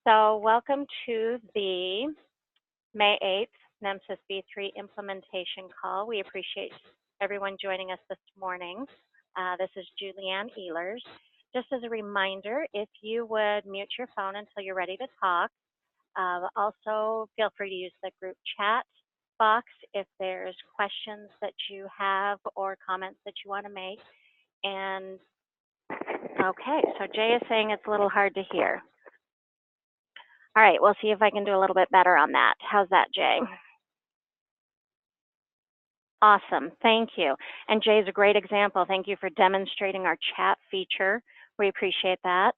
So welcome to the May 8th NEMSIS V3 implementation call. We appreciate everyone joining us this morning. This is Julianne Ehlers. Just as a reminder, if you would mute your phone until you're ready to talk. Also, feel free to use the group chat box if there's questions that you have or comments that you want to make. And okay, so Jay is saying it's a little hard to hear. All right, we'll see if I can do a little bit better on that. How's that, Jay? Awesome, thank you. And Jay's a great example. Thank you for demonstrating our chat feature. We appreciate that.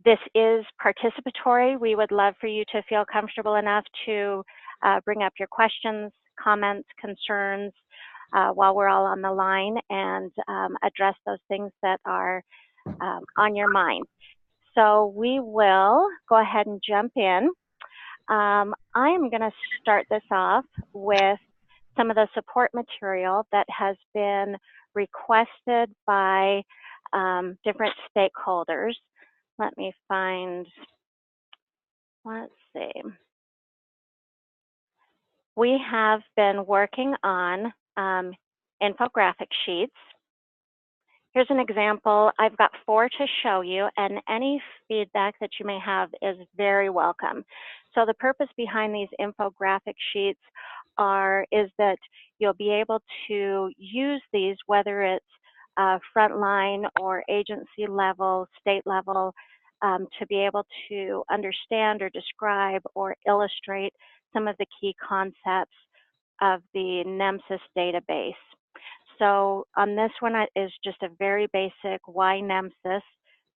This is participatory. We would love for you to feel comfortable enough to bring up your questions, comments, concerns while we're all on the line and address those things that are on your mind. So we will go ahead and jump in. I am going to start this off with some of the support material that has been requested by different stakeholders. Let me find, let's see. We have been working on infographic sheets. Here's an example. I've got 4 to show you, and any feedback that you may have is very welcome. So the purpose behind these infographic sheets is that you'll be able to use these, whether it's frontline or agency level, state level, to be able to understand or describe or illustrate some of the key concepts of the NEMSIS database. So on this one is just a very basic why NEMSIS,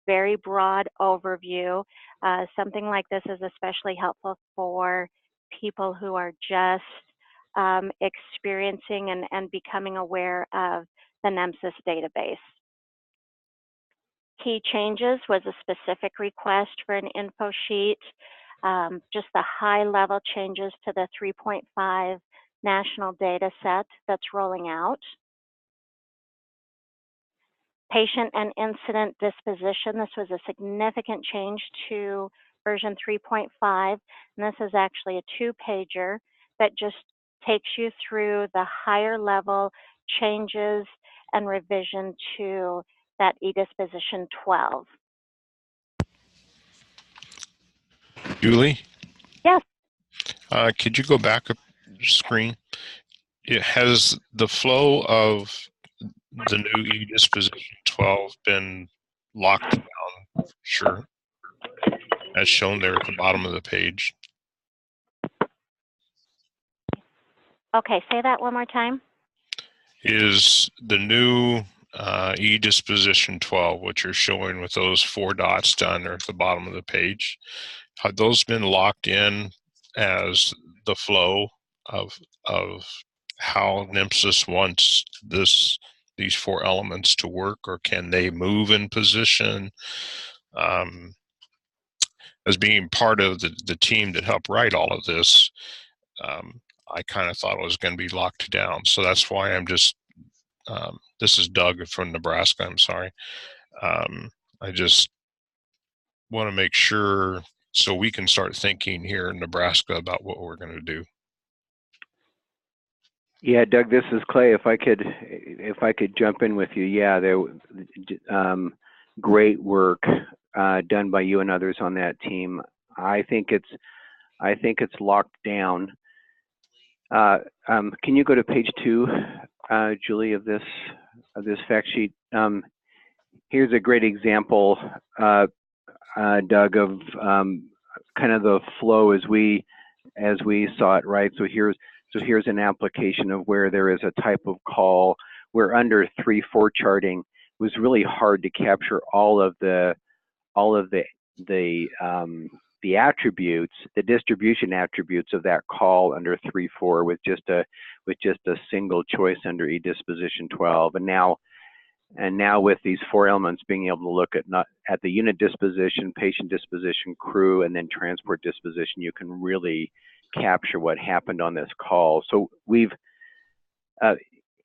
very broad overview. Something like this is especially helpful for people who are just experiencing and becoming aware of the NEMSIS database. Key changes was a specific request for an info sheet, just the high level changes to the 3.5 national data set that's rolling out. Patient and incident disposition. This was a significant change to version 3.5, and this is actually a 2-pager that just takes you through the higher level changes and revision to that e-disposition 12. Julie? Yes. Could you go back a screen? It has the flow of the new e-disposition 12 been locked down? Sure. As shown there at the bottom of the page. Okay, say that one more time. Is the new e-disposition 12, which you're showing with those 4 dots down there at the bottom of the page, have those been locked in as the flow of how NEMSIS wants these 4 elements to work, or can they move in position? As being part of the team that helped write all of this, I kind of thought it was going to be locked down. So that's why I'm just, this is Doug from Nebraska, I'm sorry. I just want to make sure so we can start thinking here in Nebraska about what we're going to do. Yeah, Doug, this is Clay. If I could jump in with you, yeah, great work done by you and others on that team. I think it's locked down. Can you go to page 2, Julie, of this fact sheet? Here's a great example, Doug, of kind of the flow as we saw it, right? So here's an application of where there is a type of call where under 3-4 charting it was really hard to capture all of the attributes, the distribution attributes of that call under 3-4 with just a single choice under e-disposition 12. And now with these 4 elements, being able to look at the unit disposition, patient disposition, crew, and then transport disposition, you can really capture what happened on this call. So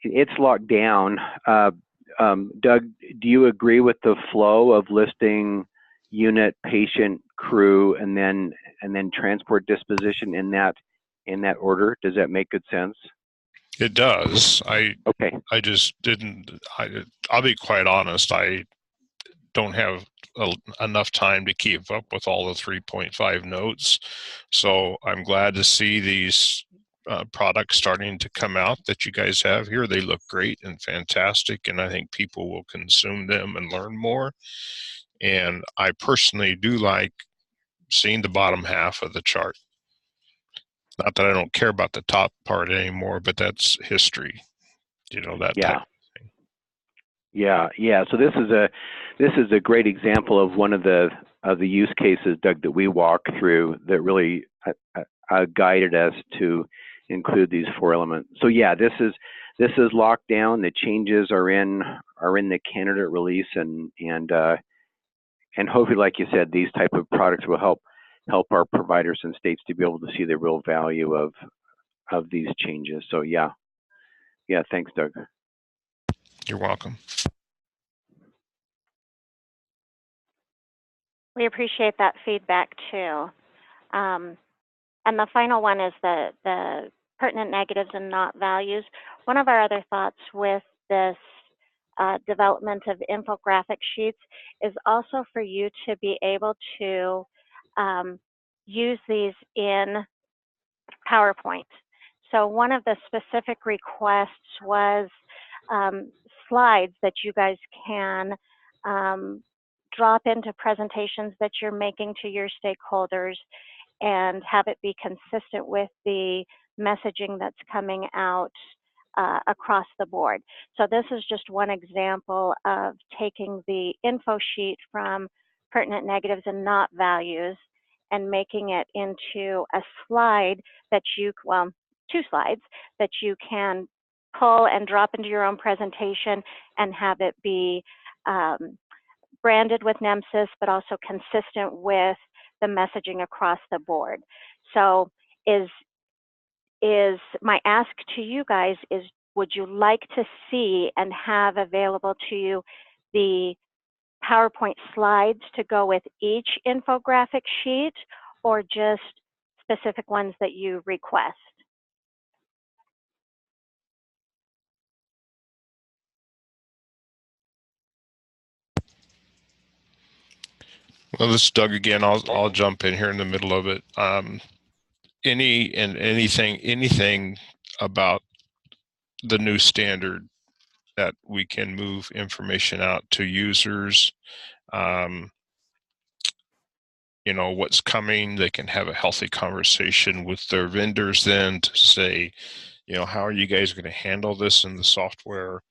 it's locked down. Doug, do you agree with the flow of listing unit, patient, crew, and then transport disposition in that order. Does that make good sense? It does. Okay. I just didn't. I'll be quite honest. I don't have enough time to keep up with all the 3.5 notes. So I'm glad to see these products starting to come out that you guys have here. They look great and fantastic, and I think people will consume them and learn more. And I personally do like seeing the bottom half of the chart. Not that I don't care about the top part anymore, but that's history. You know, that type of thing. Yeah. So this is a great example of one of the use cases, Doug, that we walked through that really guided us to include these 4 elements. So yeah, this is locked down. The changes are in the candidate release, and hopefully, like you said, these type of products will help our providers and states to be able to see the real value of these changes. So yeah, thanks, Doug. You're welcome. We appreciate that feedback too. And the final one is the pertinent negatives and not values. One of our other thoughts with this development of infographic sheets is also for you to be able to use these in PowerPoint. So one of the specific requests was slides that you guys can drop into presentations that you're making to your stakeholders and have it be consistent with the messaging that's coming out across the board. So this is just one example of taking the info sheet from pertinent negatives and not values and making it into a slide that you, well, 2 slides that you can pull and drop into your own presentation and have it be branded with NEMSIS, but also consistent with the messaging across the board. So is my ask to you guys is, would you like to see and have available to you the PowerPoint slides to go with each infographic sheet, or just specific ones that you request? Well, this is Doug again. I'll jump in here in the middle of it. Anything about the new standard that we can move information out to users, you know, what's coming, they can have a healthy conversation with their vendors then to say, you know, how are you guys going to handle this in the software?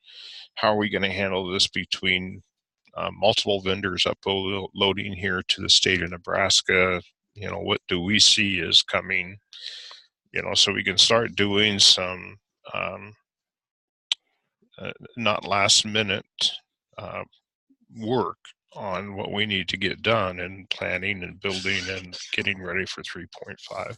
How are we going to handle this between multiple vendors uploading here to the state of Nebraska? You know, what do we see is coming? You know, so we can start doing some not last minute work on what we need to get done and planning and building and getting ready for 3.5.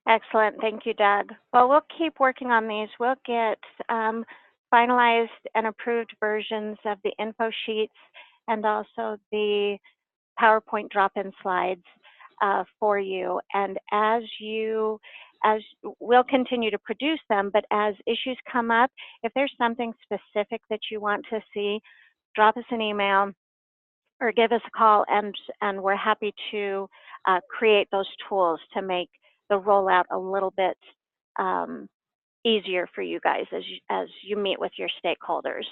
Excellent. Thank you, Doug. Well, we'll keep working on these. We'll get finalized and approved versions of the info sheets and also the PowerPoint drop-in slides for you. And as we'll continue to produce them, but as issues come up, if there's something specific that you want to see, drop us an email or give us a call, and we're happy to create those tools to make the rollout a little bit easier for you guys as you meet with your stakeholders.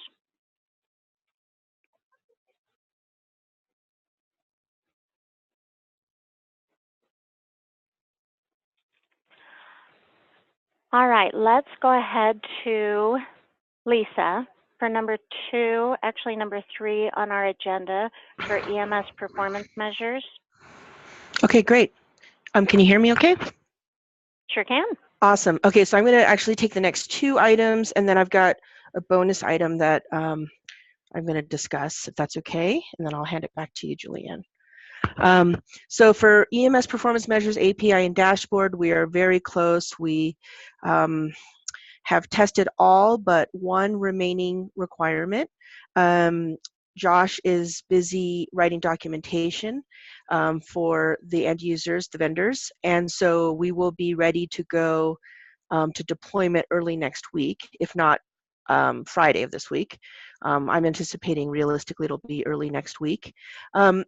All right, let's go ahead to Lisa for number 2, actually number 3 on our agenda for EMS performance measures. Okay, great. Can you hear me okay? Sure can. Awesome. Okay, so I'm going to actually take the next 2 items, and then I've got a bonus item that I'm going to discuss, if that's okay, and then I'll hand it back to you, Julianne. So for EMS performance measures, API and dashboard, we are very close. We have tested all but one remaining requirement. Josh is busy writing documentation for the end users, the vendors, and so we will be ready to go to deployment early next week, if not Friday of this week. I'm anticipating realistically it'll be early next week. And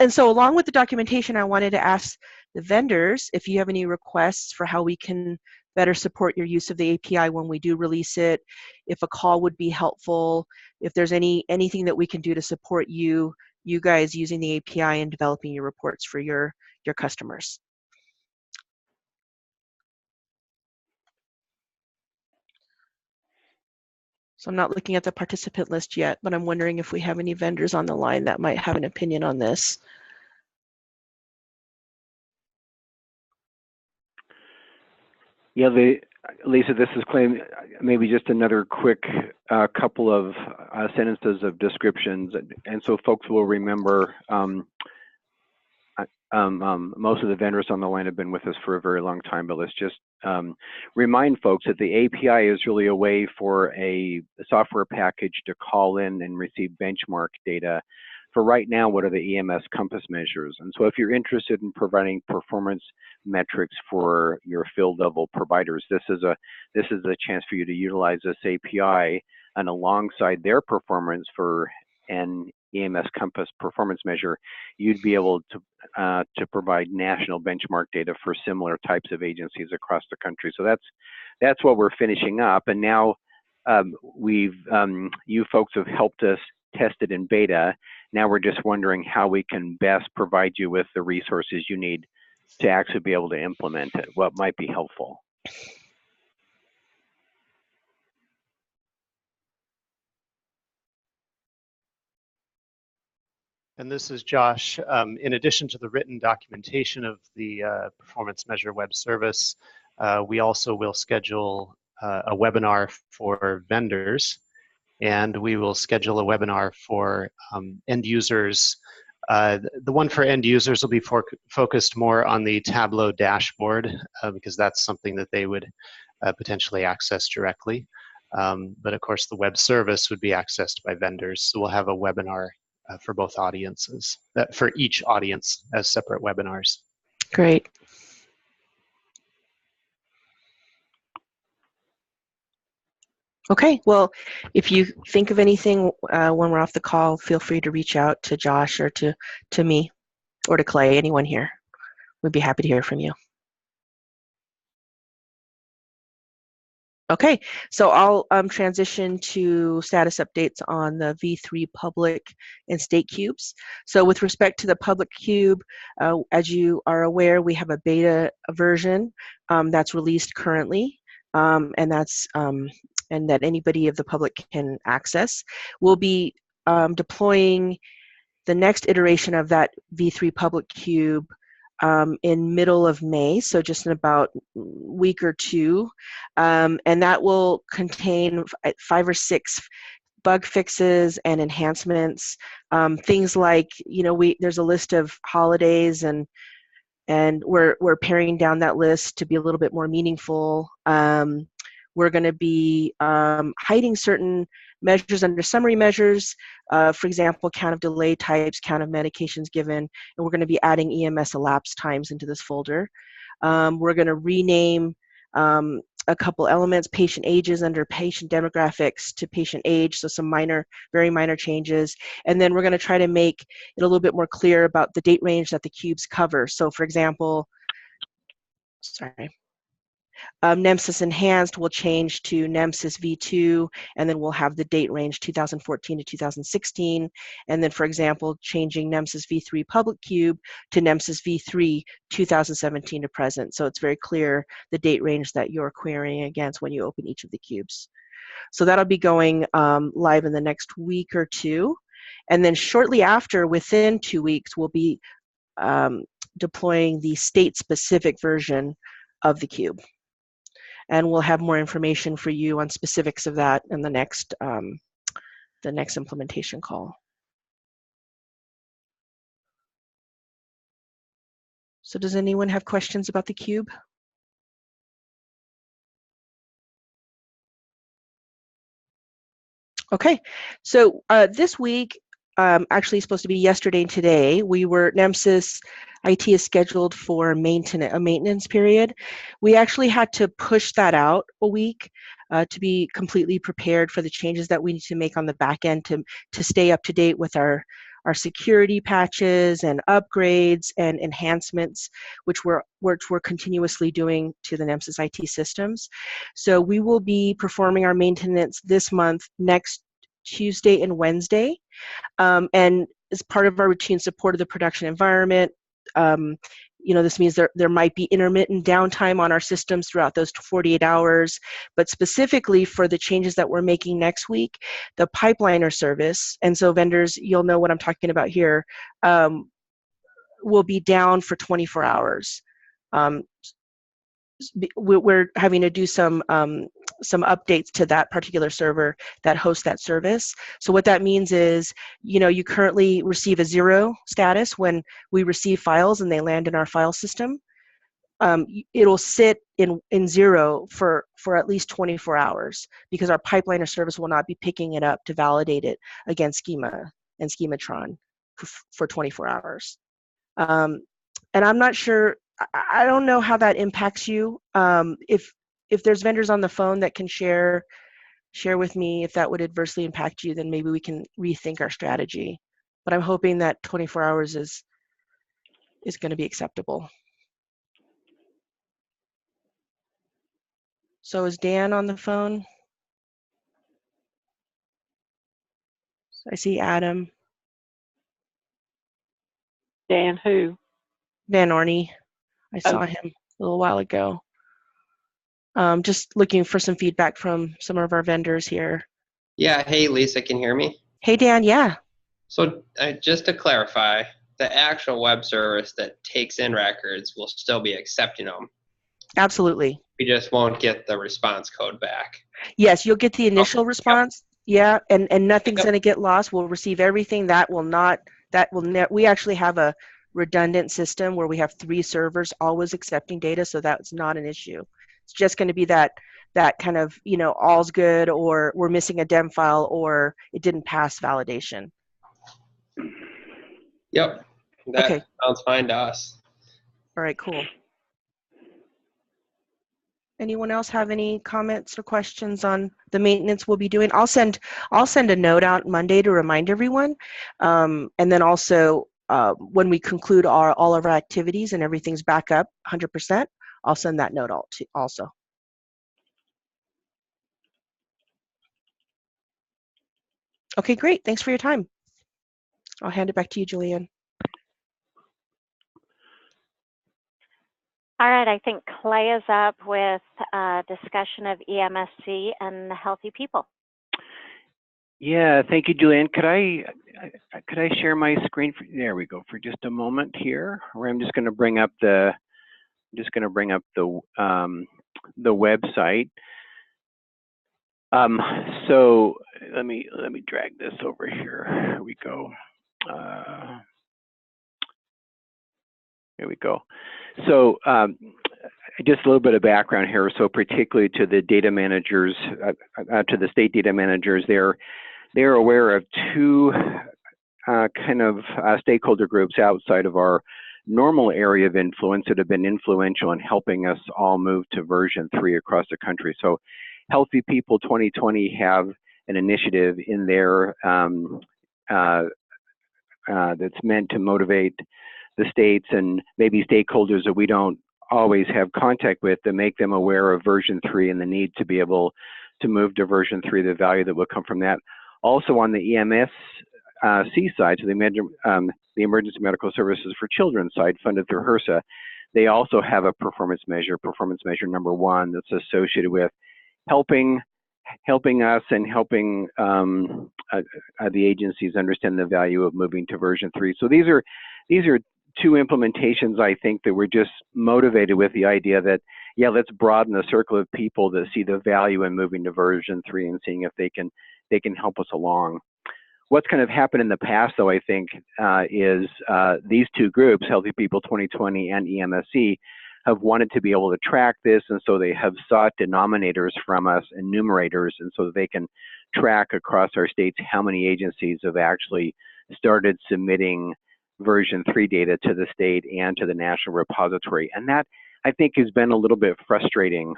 so along with the documentation, I wanted to ask the vendors if you have any requests for how we can better support your use of the API when we do release it, if a call would be helpful, if there's anything that we can do to support you guys using the API and developing your reports for your customers. So I'm not looking at the participant list yet, but I'm wondering if we have any vendors on the line that might have an opinion on this. Yeah, Lisa, this is Clay. Maybe just another quick couple of sentences of descriptions, and so folks will remember. Most of the vendors on the line have been with us for a very long time, but let's just remind folks that the API is really a way for a software package to call in and receive benchmark data for right now, what are the EMS compass measures. And so if you're interested in providing performance metrics for your field level providers, this is a chance for you to utilize this API, and alongside their performance for an EMS compass performance measure, you'd be able to provide national benchmark data for similar types of agencies across the country. So that's what we're finishing up, and now you folks have helped us test it in beta. Now we're just wondering how we can best provide you with the resources you need to actually be able to implement it. What might be helpful? And this is Josh. In addition to the written documentation of the performance measure web service, we also will schedule a webinar for vendors, and we will schedule a webinar for end users. The one for end users will be focused more on the Tableau dashboard because that's something that they would potentially access directly. But of course, the web service would be accessed by vendors. So we'll have a webinar for both audiences, for each audience as separate webinars. Great. Okay, well, if you think of anything when we're off the call, feel free to reach out to Josh or to me or to Clay, anyone here. We'd be happy to hear from you. Okay, so I'll transition to status updates on the V3 public and state cubes. So with respect to the public cube, as you are aware, we have a beta version that's released currently, and that anybody of the public can access. We'll be deploying the next iteration of that V3 public cube in middle of May, so just in about a week or two, and that will contain 5 or 6 bug fixes and enhancements. Things like, there's a list of holidays, and we're paring down that list to be a little bit more meaningful. We're going to be hiding certain measures under summary measures, for example, count of delay types, count of medications given, and we're going to be adding EMS elapsed times into this folder. We're going to rename a couple elements, patient ages under patient demographics to patient age, so some very minor changes. And then we're going to try to make it a little bit more clear about the date range that the cubes cover. So for example, NEMSIS Enhanced will change to NEMSIS V2, and then we'll have the date range 2014 to 2016. And then, for example, changing NEMSIS V3 Public Cube to NEMSIS V3 2017 to present. So it's very clear the date range that you're querying against when you open each of the cubes. So that'll be going live in the next week or two. And then shortly after, within 2 weeks, we'll be deploying the state-specific version of the cube. And we'll have more information for you on specifics of that in the next implementation call. So does anyone have questions about the cube? Okay, so this week, actually supposed to be yesterday and today, NEMSIS IT is scheduled for a maintenance period. We actually had to push that out a week to be completely prepared for the changes that we need to make on the back end to stay up to date with our security patches and upgrades and enhancements, which we're continuously doing to the NEMSIS IT systems. So we will be performing our maintenance this month, next Tuesday and Wednesday. And as part of our routine support of the production environment, this means there might be intermittent downtime on our systems throughout those 48 hours, but specifically for the changes that we're making next week, the pipeliner service, and so vendors, you'll know what I'm talking about here, will be down for 24 hours. We're having to do some updates to that particular server that hosts that service. So what that means is, you currently receive a 0 status when we receive files and they land in our file system. It'll sit in 0 for at least 24 hours because our pipeliner service will not be picking it up to validate it against schema and schematron for 24 hours. And I'm not sure, I don't know how that impacts you. If there's vendors on the phone that can share with me if that would adversely impact you, then maybe we can rethink our strategy. But I'm hoping that 24 hours is going to be acceptable. So is Dan on the phone? I see Adam. Dan who? Van Orney. I saw him a little while ago. Just looking for some feedback from some of our vendors here. Yeah, hey Lisa, can you hear me? Hey Dan, yeah. So just to clarify, the actual web service that takes in records will still be accepting them. Absolutely. We just won't get the response code back. Yes, you'll get the initial response. Yeah, and nothing's Yep. going to get lost. We'll receive everything. We actually have a redundant system where we have 3 servers always accepting data, so that's not an issue. It's just going to be that kind of, all's good, or we're missing a dem file, or it didn't pass validation. Yep, that Okay. sounds fine to us. All right, cool. Anyone else have any comments or questions on the maintenance we'll be doing? I'll send a note out Monday to remind everyone, and then also when we conclude all of our activities and everything's back up 100%, I'll send that note also. Okay, great. Thanks for your time. I'll hand it back to you, Julianne. All right, I think Clay is up with a discussion of EMSC and healthy people. Yeah, thank you, Julianne. Could I share my screen? There we go. For just a moment here, where I'm just going to bring up the website. So let me drag this over here. Here we go. Here we go. So just a little bit of background here. So particularly to the data managers, to the state data managers, they're aware of 2 kind of stakeholder groups outside of our normal area of influence that have been influential in helping us all move to version 3 across the country. So Healthy People 2020 have an initiative in there that's meant to motivate the states and maybe stakeholders that we don't always have contact with, to make them aware of version 3 and the need to be able to move to version 3, the value that will come from that. Also on the EMSC side, so the Emergency Medical Services for Children side, funded through HRSA, they also have a performance measure number 1, that's associated with helping us and helping the agencies understand the value of moving to version 3. So these are 2 implementations, I think, that we're just motivated with the idea that, yeah, let's broaden the circle of people that see the value in moving to version 3 and seeing if they can help us along. What's kind of happened in the past, though, I think, is these 2 groups, Healthy People 2020 and EMSC, have wanted to be able to track this, and so they have sought denominators from us and numerators, and so they can track across our states how many agencies have actually started submitting version 3 data to the state and to the national repository. And that, I think, has been a little bit frustrating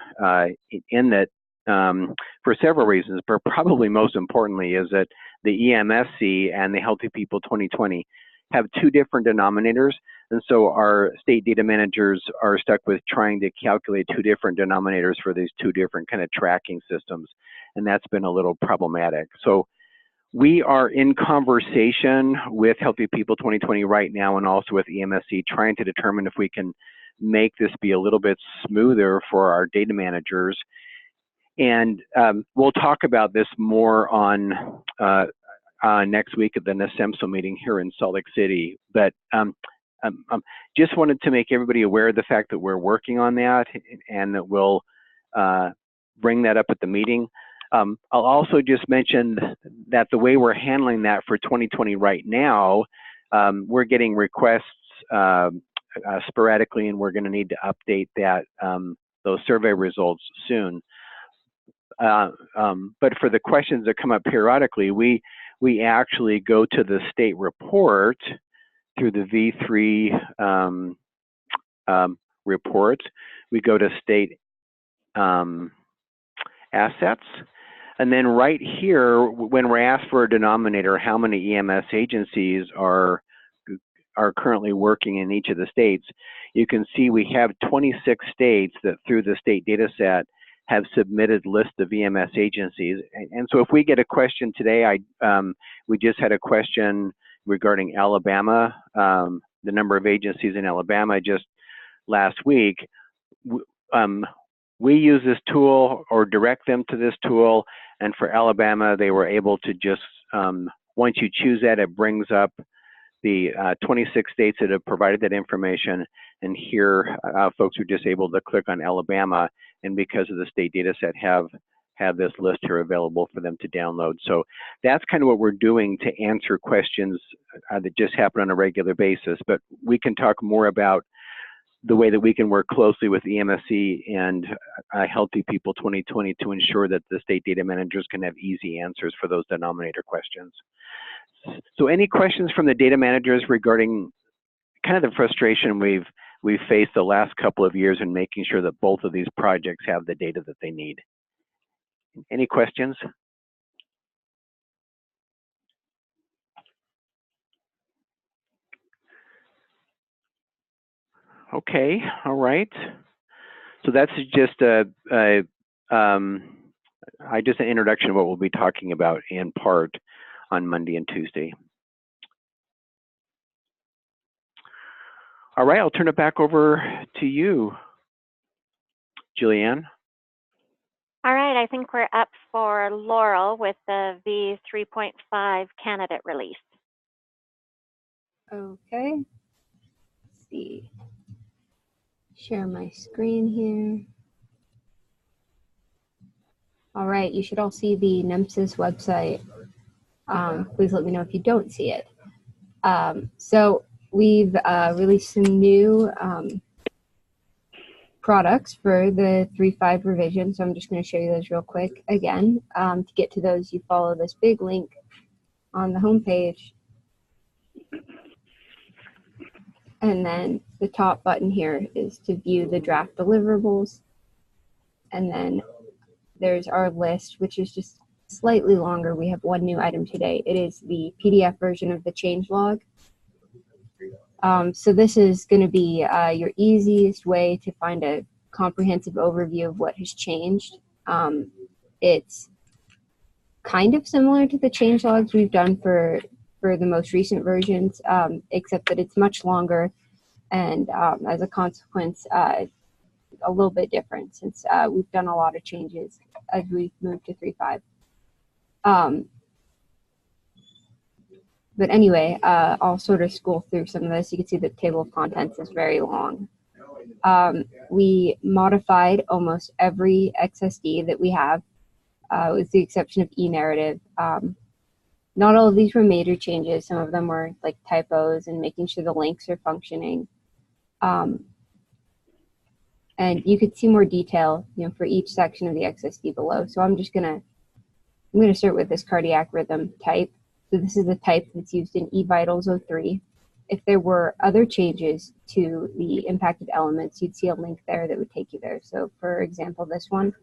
in that for several reasons, but probably most importantly is that the EMSC and the Healthy People 2020 have 2 different denominators, and so our state data managers are stuck with trying to calculate 2 different denominators for these 2 different kind of tracking systems, and that's been a little problematic. So we are in conversation with Healthy People 2020 right now, and also with EMSC, trying to determine if we can make this be a little bit smoother for our data managers. And we'll talk about this more on next week at the NEMSIS meeting here in Salt Lake City. But just wanted to make everybody aware of the fact that we're working on that, and that we'll bring that up at the meeting. I'll also just mention that the way we're handling that for 2020 right now, we're getting requests sporadically, and we're going to need to update that those survey results soon. But for the questions that come up periodically, we actually go to the state report through the V3 report. We go to state assets, and then right here, when we're asked for a denominator, how many EMS agencies are currently working in each of the states, you can see we have 26 states that through the state data set have submitted lists of EMS agencies. And so if we get a question today, we just had a question regarding Alabama, the number of agencies in Alabama just last week. We use this tool or direct them to this tool, and for Alabama, they were able to just, once you choose that, it brings up the 26 states that have provided that information, and here folks are just able to click on Alabama, and because of the state data set have this list here available for them to download. So that's kind of what we're doing to answer questions that just happen on a regular basis, but we can talk more about the way that we can work closely with EMSC and Healthy People 2020 to ensure that the state data managers can have easy answers for those denominator questions. So any questions from the data managers regarding kind of the frustration we've faced the last couple of years in making sure that both of these projects have the data that they need? Any questions? Okay, all right. So that's just just an introduction of what we'll be talking about in part on Monday and Tuesday. All right, I'll turn it back over to you, Julianne. All right, I think we're up for Laurel with the V3.5 candidate release. Okay. Let's see. Share my screen here. All right, you should all see the NEMSIS website. Please let me know if you don't see it. So we've released some new products for the 3.5 revision. So I'm just going to show you those real quick again. To get to those, you follow this big link on the home page. And then the top button here is to view the draft deliverables. And then there's our list, which is just slightly longer. We have one new item today. It is the PDF version of the changelog. So this is going to be your easiest way to find a comprehensive overview of what has changed. It's kind of similar to the changelogs we've done for the most recent versions, except that it's much longer, and as a consequence, a little bit different since we've done a lot of changes as we've moved to 3.5. But anyway, I'll sort of scroll through some of this. You can see the table of contents is very long. We modified almost every XSD that we have, with the exception of e-narrative. Not all of these were major changes. Some of them were like typos and making sure the links are functioning. And you could see more detail, for each section of the XSD below. So I'm going to start with this cardiac rhythm type. So this is the type that's used in eVitals 03. If there were other changes to the impacted elements, you'd see a link there that would take you there. So for example, this one,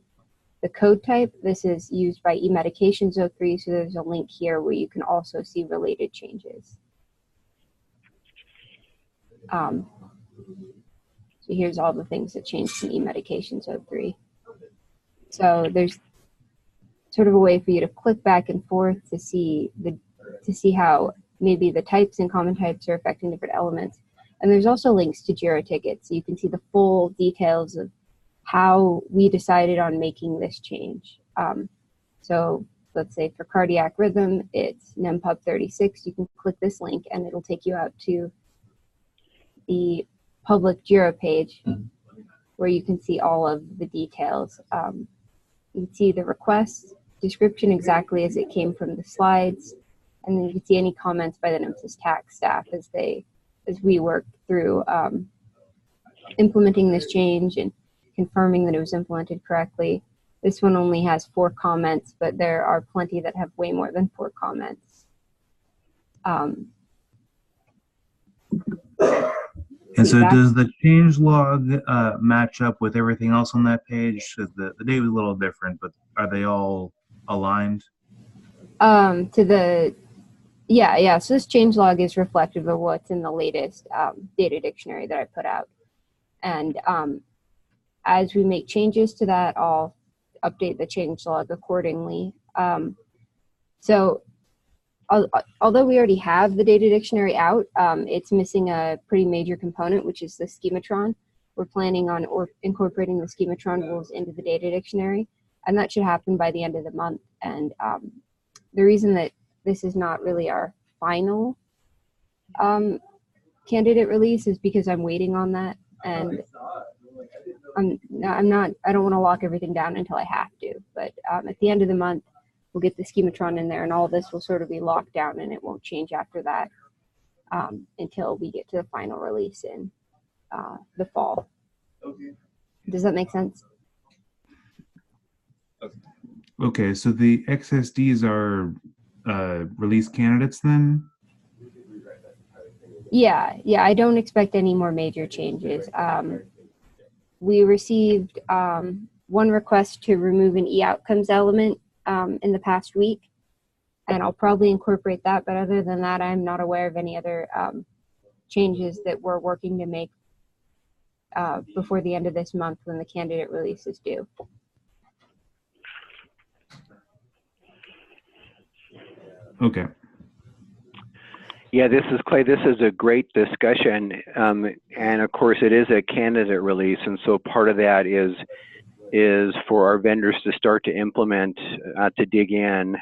the code type, this is used by eMedications 03. So there's a link here where you can also see related changes. So here's all the things that changed in eMedications 03. So there's sort of a way for you to click back and forth to see how maybe the types and common types are affecting different elements. And there's also links to JIRA tickets, so you can see the full details of how we decided on making this change. So let's say for cardiac rhythm, it's NEMPUB 36. You can click this link and it'll take you out to the public JIRA page where you can see all of the details. You can see the request description exactly as it came from the slides, and then you can see any comments by the NEMSIS tax staff as we work through implementing this change and confirming that it was implemented correctly. This one only has 4 comments, but there are plenty that have way more than 4 comments. And so does the change log match up with everything else on that page? The date was a little different, but are they all aligned? Yeah. So this change log is reflective of what's in the latest data dictionary that I put out. And as we make changes to that, I'll update the change log accordingly. So although we already have the data dictionary out, it's missing a pretty major component, which is the schematron. We're planning on incorporating the schematron rules into the data dictionary, and that should happen by the end of the month. And the reason that this is not really our final candidate release is because I'm waiting on that, and I don't want to lock everything down until I have to. But at the end of the month, we'll get the schematron in there, and all this will sort of be locked down, and it won't change after that until we get to the final release in the fall. Does that make sense? Okay, so the XSDs are release candidates then? Yeah, I don't expect any more major changes. We received one request to remove an e-outcomes element in the past week, and I'll probably incorporate that, but other than that, I'm not aware of any other changes that we're working to make before the end of this month when the candidate release is due. Okay. Yeah, this is Clay. This is a great discussion, and of course it is a candidate release, and so part of that is for our vendors to start to implement, to dig in,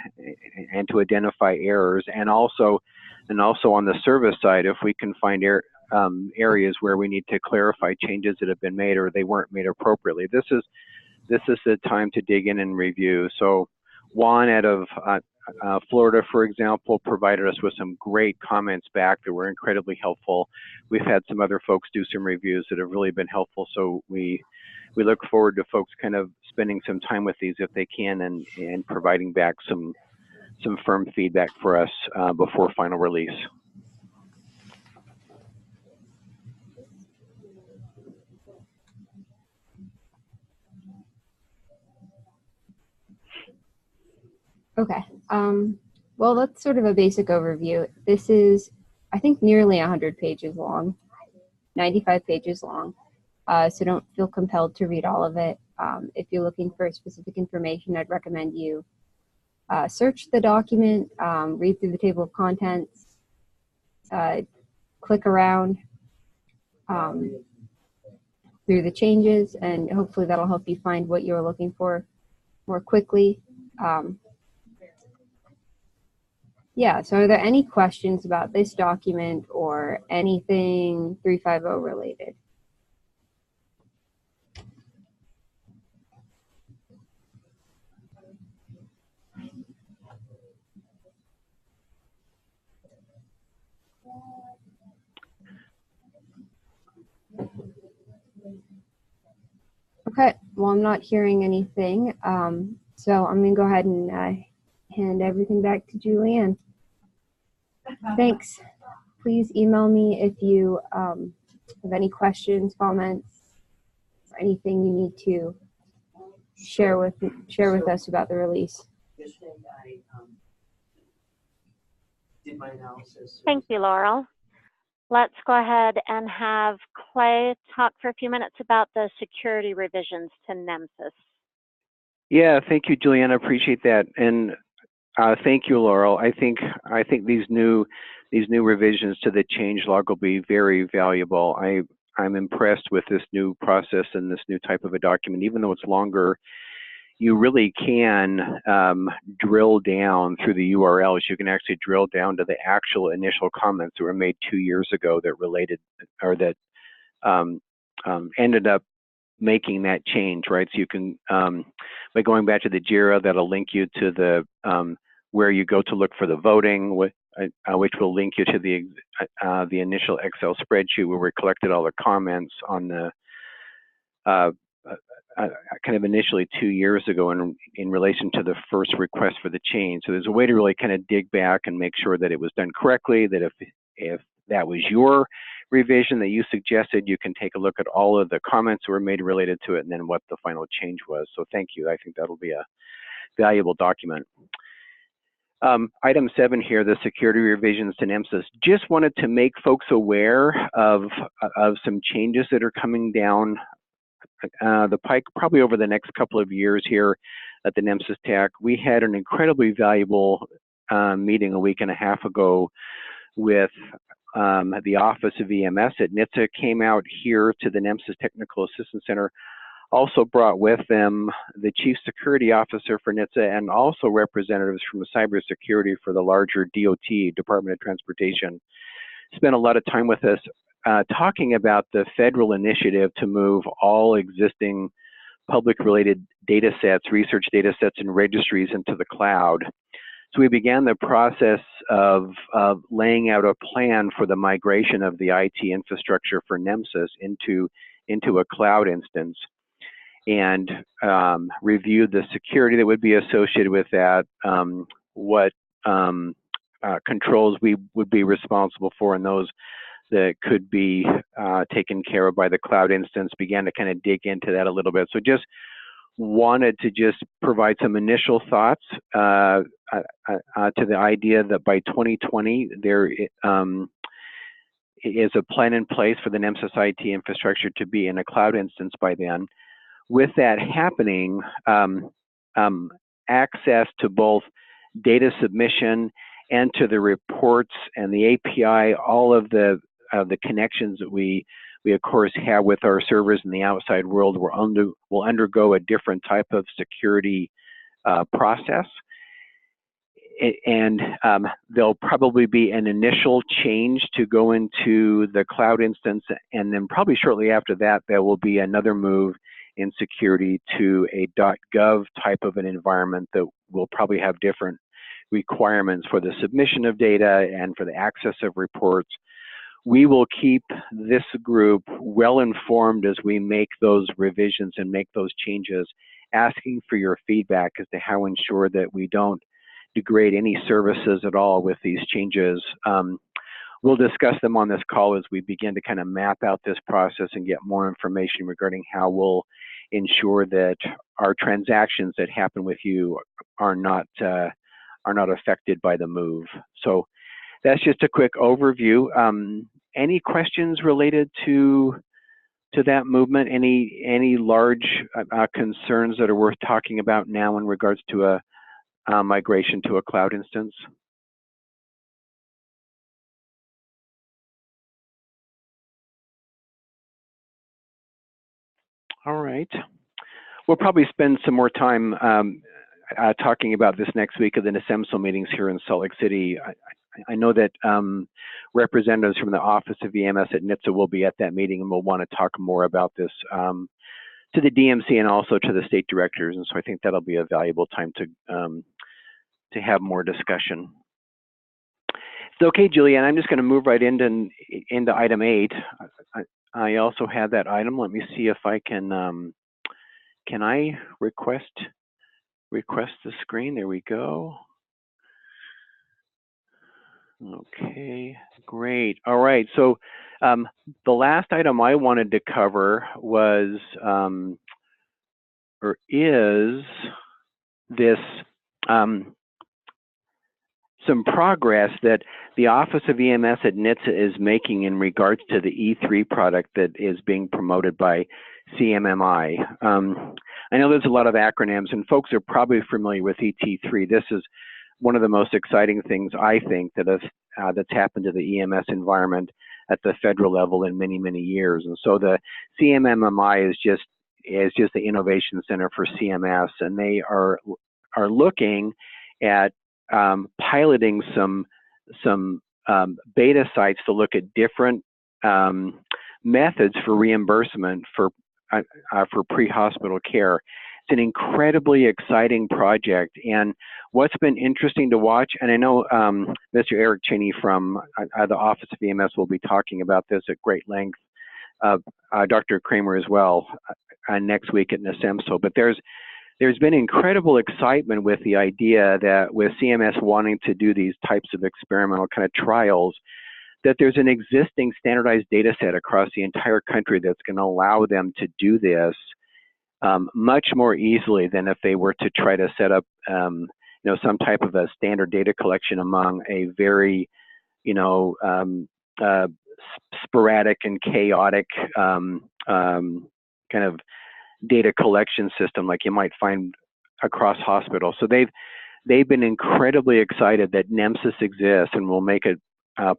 and to identify errors, and also on the service side, if we can find areas where we need to clarify changes that have been made or they weren't made appropriately. This is the time to dig in and review. So Juan out of Florida, for example, provided us with some great comments back that were incredibly helpful. We've had some other folks do some reviews that have really been helpful, so we look forward to folks kind of spending some time with these if they can, and providing back some firm feedback for us before final release. Okay. Well, that's sort of a basic overview. This is, I think, nearly 100 pages long, 95 pages long. So don't feel compelled to read all of it. If you're looking for specific information, I'd recommend you search the document, read through the table of contents, click around through the changes, and hopefully that'll help you find what you're looking for more quickly. Yeah, so are there any questions about this document or anything 350 related? Okay, well, I'm not hearing anything. So I'm going to go ahead and hand everything back to Julianne. Thanks. Please email me if you have any questions, comments, or anything you need to share with us about the release. Thank you, Laurel. Let's go ahead and have Clay talk for a few minutes about the security revisions to NEMSIS. Yeah, thank you, Julianne. I appreciate that, and thank you, Laurel. I think these new revisions to the changelog will be very valuable. I'm impressed with this new process and this new type of a document. Even though it's longer, you really can drill down through the URLs. You can actually drill down to the actual initial comments that were made 2 years ago that related or that ended up making that change, right? So you can, by going back to the JIRA, that'll link you to the where you go to look for the voting, which will link you to the initial Excel spreadsheet where we collected all the comments on the kind of initially 2 years ago in relation to the first request for the change. So there's a way to really kind of dig back and make sure that it was done correctly, that if that was your revision that you suggested, you can take a look at all of the comments that were made related to it and then what the final change was. So thank you. I think that'll be a valuable document. Item 7 here, the security revisions to NEMSIS. Just wanted to make folks aware of some changes that are coming down the pike probably over the next couple of years here at the NEMSIS TAC. We had an incredibly valuable meeting a week and a half ago with the Office of EMS at NHTSA, came out here to the NEMSIS Technical Assistance Center, also brought with them the Chief Security Officer for NHTSA and also representatives from cybersecurity for the larger DOT, Department of Transportation. Spent a lot of time with us talking about the federal initiative to move all existing public-related data sets, research data sets, and registries into the cloud. So we began the process of laying out a plan for the migration of the IT infrastructure for NEMSIS into a cloud instance, and reviewed the security that would be associated with that, what controls we would be responsible for, and those that could be taken care of by the cloud instance. Began to kind of dig into that a little bit. So just wanted to just provide some initial thoughts to the idea that by 2020 there is a plan in place for the NEMSIS IT infrastructure to be in a cloud instance by then. With that happening, access to both data submission and to the reports and the API, all of the connections that we of course have with our servers in the outside world will undergo a different type of security process. And there'll probably be an initial change to go into the cloud instance, and then probably shortly after that, there will be another move in security to a .gov type of an environment that will probably have different requirements for the submission of data and for the access of reports. We will keep this group well informed as we make those revisions and make those changes, asking for your feedback as to how ensure that we don't degrade any services at all with these changes. We'll discuss them on this call as we begin to kind of map out this process and get more information regarding how we'll ensure that our transactions that happen with you are not affected by the move. So that's just a quick overview. Any questions related to that movement? Any large concerns that are worth talking about now in regards to a migration to a cloud instance? All right. We'll probably spend some more time talking about this next week at the NESEMSO meetings here in Salt Lake City. I know that representatives from the Office of EMS at NHTSA will be at that meeting, and we'll want to talk more about this to the DMC and also to the state directors. And so I think that'll be a valuable time to have more discussion. So, okay, Julianne, I'm just going to move right into item 8. I also have that item. Let me see if I can can I request the screen? There we go. Okay, great. All right, so the last item I wanted to cover was, or is this, some progress that the Office of EMS at NHTSA is making in regards to the E3 product that is being promoted by CMMI. I know there's a lot of acronyms, and folks are probably familiar with ET3. This is one of the most exciting things, I think, that that's happened to the EMS environment at the federal level in many, many years. And so the CMMI is just the Innovation Center for CMS, and they are looking at piloting some beta sites to look at different methods for reimbursement for pre-hospital care. It's an incredibly exciting project, and what's been interesting to watch, and I know Mr. Eric Cheney from the Office of EMS will be talking about this at great length, Dr. Kramer as well next week at NEMSIS, but there's been incredible excitement with the idea that with CMS wanting to do these types of experimental kind of trials, that there's an existing standardized data set across the entire country that's going to allow them to do this much more easily than if they were to try to set up some type of a standard data collection among a very sporadic and chaotic kind of data collection system like you might find across hospitals. So they've been incredibly excited that NEMSIS exists and will make it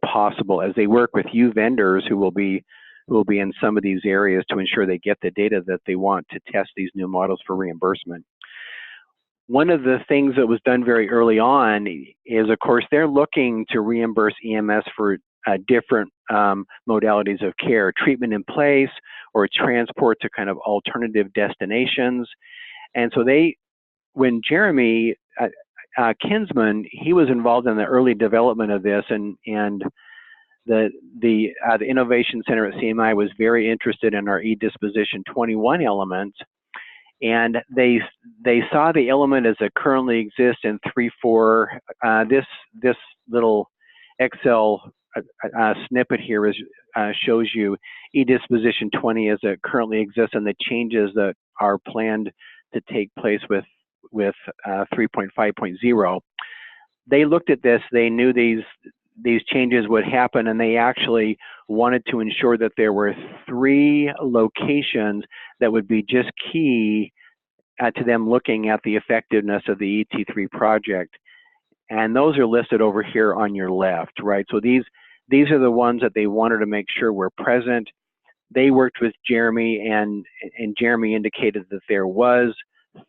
possible as they work with you vendors who will be in some of these areas to ensure they get the data that they want to test these new models for reimbursement. One of the things that was done very early on is, of course, they're looking to reimburse EMS for different modalities of care, treatment in place or transport to kind of alternative destinations. And so when Jeremy Kinsman, he was involved in the early development of this, and the Innovation Center at CMI was very interested in our eDisposition 21 element, and they saw the element as it currently exists in 3.4. This little Excel snippet here shows you eDisposition 20 as it currently exists and the changes that are planned to take place with 3.5.0. They looked at this, they knew these changes would happen, and they actually wanted to ensure that there were 3 locations that would be just key to them looking at the effectiveness of the ET3 project. And those are listed over here on your left, right? So these are the ones that they wanted to make sure were present. They worked with Jeremy, and Jeremy indicated that there was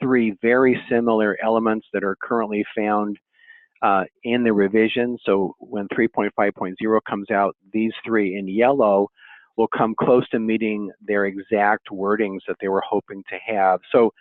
3 very similar elements that are currently found in the revision. So when 3.5.0 comes out, these 3 in yellow will come close to meeting their exact wordings that they were hoping to have. So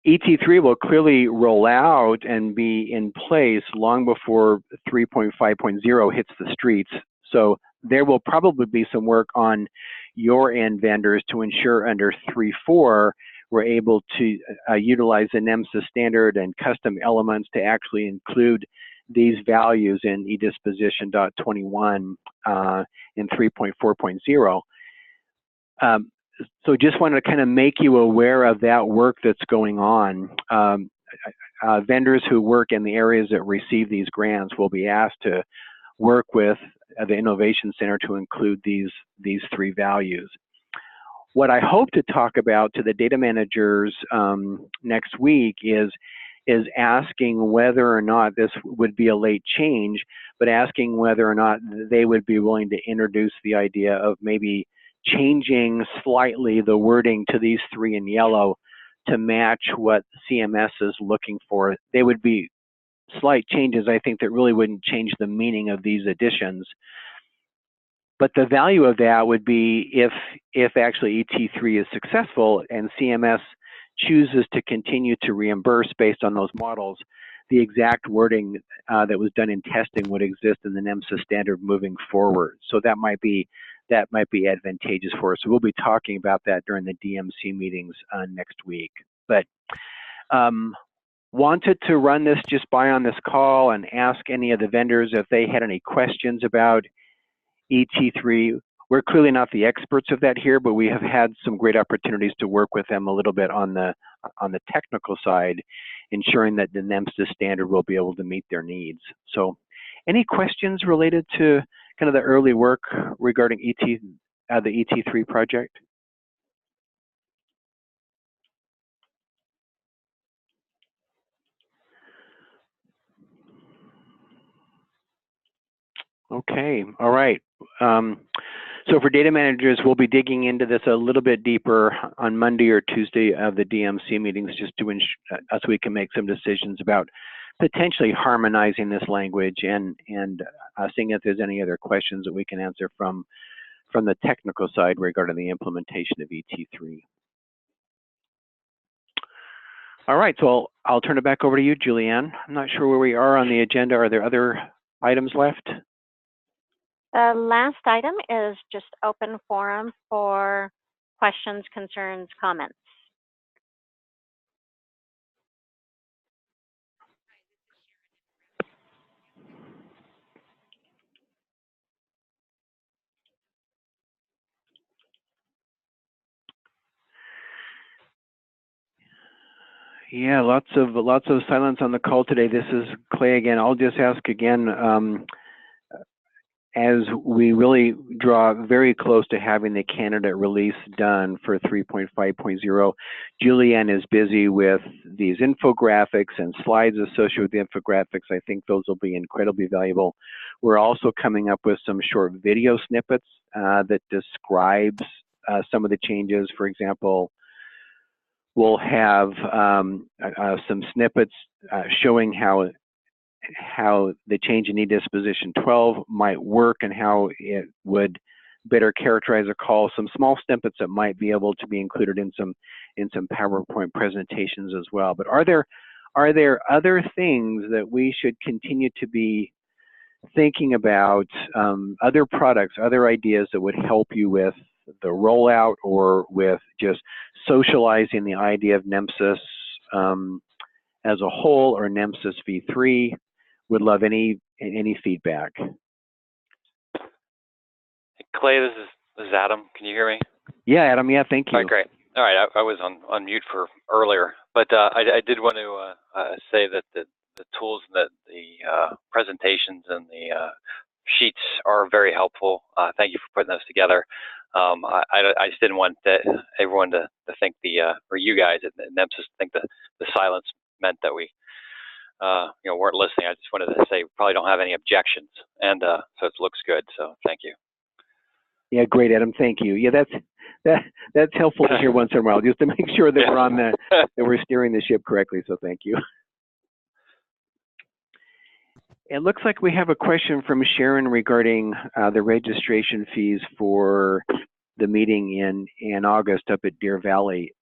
ET3 will clearly roll out and be in place long before 3.5.0 hits the streets. So there will probably be some work on your end vendors to ensure under 3.4 we're able to utilize the NEMSIS standard and custom elements to actually include these values in eDisposition.21 in 3.4.0. So just wanted to kind of make you aware of that work that's going on. Vendors who work in the areas that receive these grants will be asked to work with the Innovation Center to include these 3 values. What I hope to talk about to the data managers next week is asking whether or not this would be a late change, but asking whether or not they would be willing to introduce the idea of maybe changing slightly the wording to these 3 in yellow to match what CMS is looking for. They would be slight changes, I think, that really wouldn't change the meaning of these additions. But the value of that would be if actually ET3 is successful and CMS chooses to continue to reimburse based on those models, the exact wording that was done in testing would exist in the NEMSIS standard moving forward. So that might be that might be advantageous for us. So we'll be talking about that during the DMC meetings next week. But wanted to run this just by on this call and ask any of the vendors if they had any questions about ET3. We're clearly not the experts of that here, but we have had some great opportunities to work with them a little bit on the technical side, ensuring that the NEMSIS standard will be able to meet their needs. So any questions related to kind of the early work regarding the ET3 project? Okay, all right. So for data managers, we'll be digging into this a little bit deeper on Monday or Tuesday of the DMC meetings, just to ensure so we can make some decisions about potentially harmonizing this language and seeing if there's any other questions that we can answer from the technical side regarding the implementation of ET3. All right, so I'll turn it back over to you, Julianne. I'm not sure where we are on the agenda. Are there other items left? The last item is just open forum for questions, concerns, comments. Yeah, lots of silence on the call today. This is Clay again. I'll just ask again, as we really draw very close to having the candidate release done for 3.5.0, Julianne is busy with these infographics and slides associated with the infographics. I think those will be incredibly valuable. We're also coming up with some short video snippets that describes some of the changes. For example, we'll have some snippets showing how the change in e-disposition 12 might work and how it would better characterize a call. Some small snippets that might be able to be included in some PowerPoint presentations as well. But are there other things that we should continue to be thinking about, other products, other ideas that would help you with the rollout or with just socializing the idea of NEMSIS as a whole, or NEMSIS v3? Would love any feedback. Clay, this is Adam. Can you hear me? Yeah, Adam. Yeah, thank you. All right, great. All right, I was on mute for earlier, but I did want to say that the tools, that the presentations and the sheets are very helpful. Thank you for putting those together. I just didn't want everyone to think or you guys at NEMSIS think the silence meant that we weren't listening. I just wanted to say we probably don't have any objections, and so it looks good. So thank you. Yeah, great, Adam. Thank you. Yeah, that's helpful to hear once in a while, just to make sure that we're on that we're steering the ship correctly. So thank you. It looks like we have a question from Sharon regarding the registration fees for the meeting in August up at Deer Valley.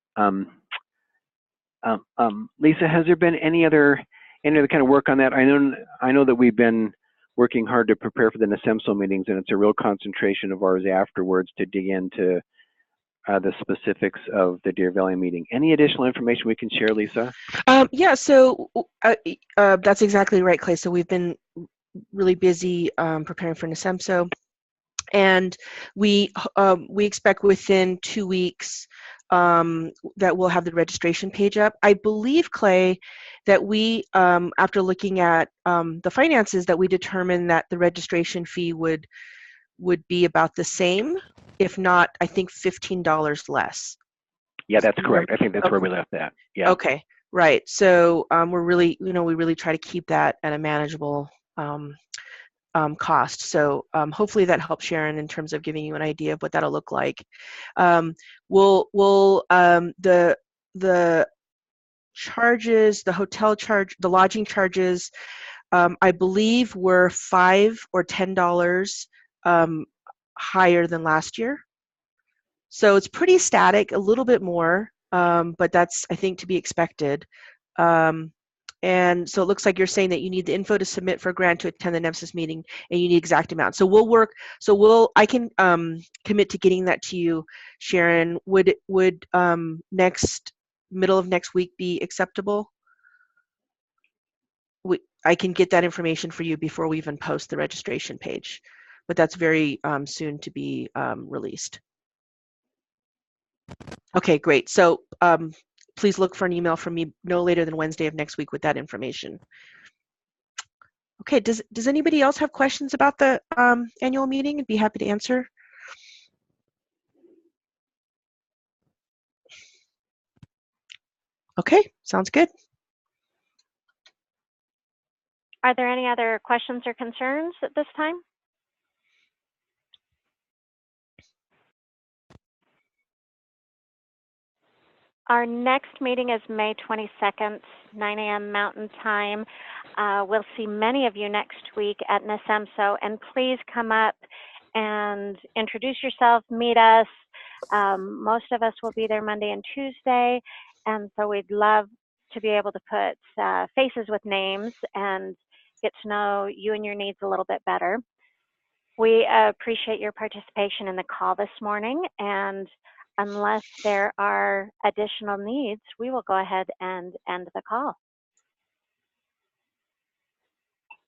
Lisa, has there been any other kind of work on that? I know that we've been working hard to prepare for the NEMSIS meetings, and it's a real concentration of ours afterwards to dig into the specifics of the Deer Valley meeting. Any additional information we can share, Lisa? Yeah, so that's exactly right, Clay. So we've been really busy preparing for NEMSIS, and we expect within 2 weeks that we'll have the registration page up. I believe, Clay, that we, after looking at the finances, that we determined that the registration fee would be about the same, if not, I think $15 less. Yeah, that's correct. I think that's where we left that. Yeah. Okay, right. So we're really, we really try to keep that at a manageable cost. So hopefully that helps Sharon in terms of giving you an idea of what that'll look like. The charges, the hotel charge, the lodging charges, I believe were $5 or $10 higher than last year. So it's pretty static, a little bit more, but that's, I think, to be expected. And so it looks like you're saying that you need the info to submit for a grant to attend the NEMSIS meeting, and you need exact amount. So we'll work. So I can commit to getting that to you, Sharon. Would middle of next week be acceptable? I can get that information for you before we even post the registration page, but that's very soon to be released. Okay, great. So please look for an email from me no later than Wednesday of next week with that information. Okay, does anybody else have questions about the annual meeting? I'd be happy to answer. Okay, sounds good. Are there any other questions or concerns at this time? Our next meeting is May 22nd, 9 a.m. Mountain Time. We'll see many of you next week at NESMSO, and please come up and introduce yourself, meet us. Most of us will be there Monday and Tuesday, and so we'd love to be able to put faces with names and get to know you and your needs a little bit better. We appreciate your participation in the call this morning, and unless there are additional needs, we will go ahead and end the call. All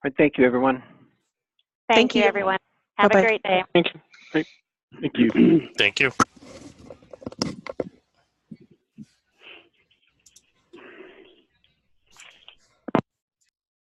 right, thank you, everyone. Thank you, everyone. Have a great day. Thank you. Thank you.